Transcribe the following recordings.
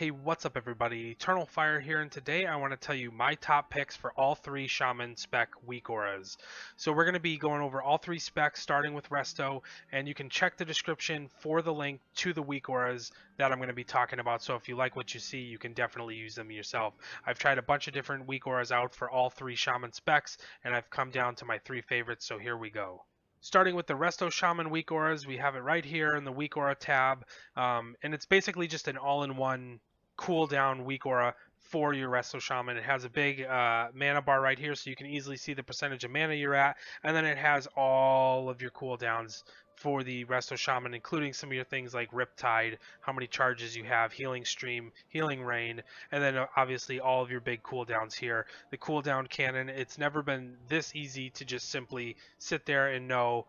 Hey, what's up everybody? Eternal Fire here, and today I want to tell you my top picks for all three Shaman spec WeakAuras. So we're going to be going over all three specs starting with Resto, and you can check the description for the link to the WeakAuras that I'm going to be talking about. So if you like what you see, you can definitely use them yourself. I've tried a bunch of different WeakAuras out for all three Shaman specs, and I've come down to my three favorites, so here we go. Starting with the Resto Shaman WeakAuras, we have it right here in the WeakAura tab, and it's basically just an all-in-one cooldown WeakAura for your Resto Shaman. It has a big mana bar right here, so you can easily see the percentage of mana you're at, and then it has all of your cooldowns for the Resto Shaman, including some of your things like Riptide, how many charges you have, Healing Stream, Healing Rain, and then obviously all of your big cooldowns here. The cooldown cannon, it's never been this easy to just simply sit there and know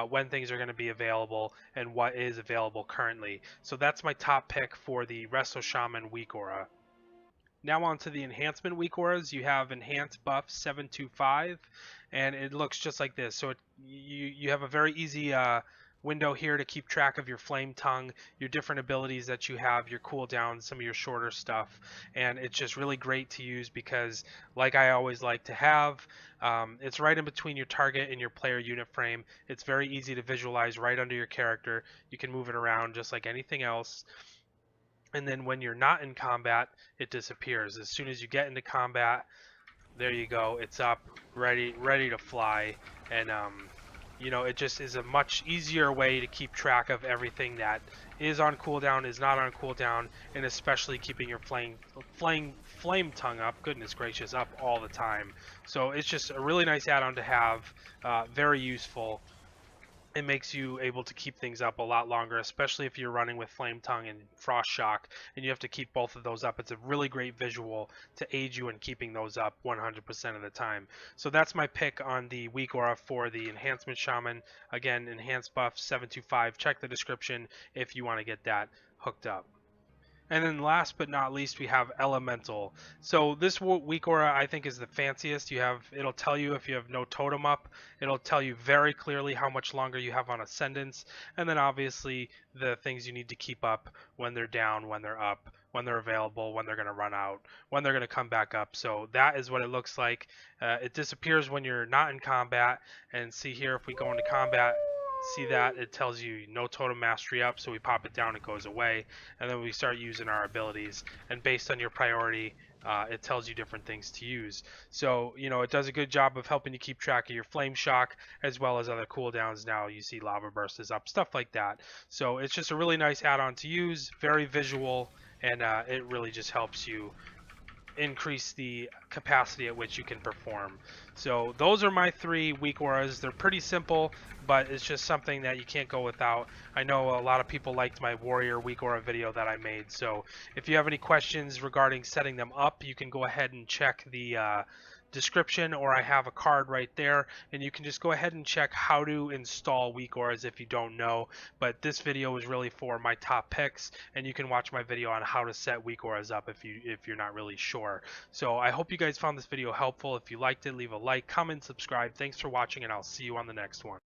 when things are going to be available and what is available currently. So that's my top pick for the Resto Shaman WeakAura. Now on to the Enhancement WeakAuras. You have Enhance Buff 725, and it looks just like this. So you have a very easy window here to keep track of your Flame Tongue, your different abilities that you have, your cooldowns, some of your shorter stuff, and it's just really great to use because, like I always like to have, it's right in between your target and your player unit frame. It's very easy to visualize right under your character. You can move it around just like anything else. And then when you're not in combat, it disappears. As soon as you get into combat, there you go, it's up, ready to fly. And you know, it just is a much easier way to keep track of everything that is on cooldown, is not on cooldown, and especially keeping your flame tongue up, goodness gracious, up all the time. So it's just a really nice add-on to have, very useful. It makes you able to keep things up a lot longer, especially if you're running with Flame Tongue and Frost Shock, and you have to keep both of those up. It's a really great visual to aid you in keeping those up 100% of the time. So that's my pick on the WeakAura for the Enhancement Shaman. Again, Enhance Buff 725. Check the description if you want to get that hooked up. And then last but not least, we have Elemental. So this WeakAura I think is the fanciest. It'll tell you if you have no totem up. It'll tell you very clearly how much longer you have on Ascendance, and then obviously the things you need to keep up when they're down, when they're up, when they're available, when they're going to run out, when they're going to come back up. So that is what it looks like. It disappears when you're not in combat. And see here, if we go into combat, see that it tells you no totem mastery up, so we pop it down, it goes away, and then we start using our abilities, and based on your priority, it tells you different things to use. So you know, it does a good job of helping you keep track of your flame shock as well as other cooldowns. Now you see lava burst is up, stuff like that. So it's just a really nice add-on to use, very visual, and it really just helps you increase the capacity at which you can perform. So those are my three WeakAuras. They're pretty simple, but it's just something that you can't go without. I know a lot of people liked my Warrior WeakAura video that I made, so if you have any questions regarding setting them up, you can go ahead and check the description, or I have a card right there, and you can just go ahead and check how to install WeakAuras if you don't know. But this video is really for my top picks, and you can watch my video on how to set WeakAuras up if you're not really sure. So I hope you guys found this video helpful. If you liked it, leave a like, comment, subscribe. Thanks for watching, and I'll see you on the next one.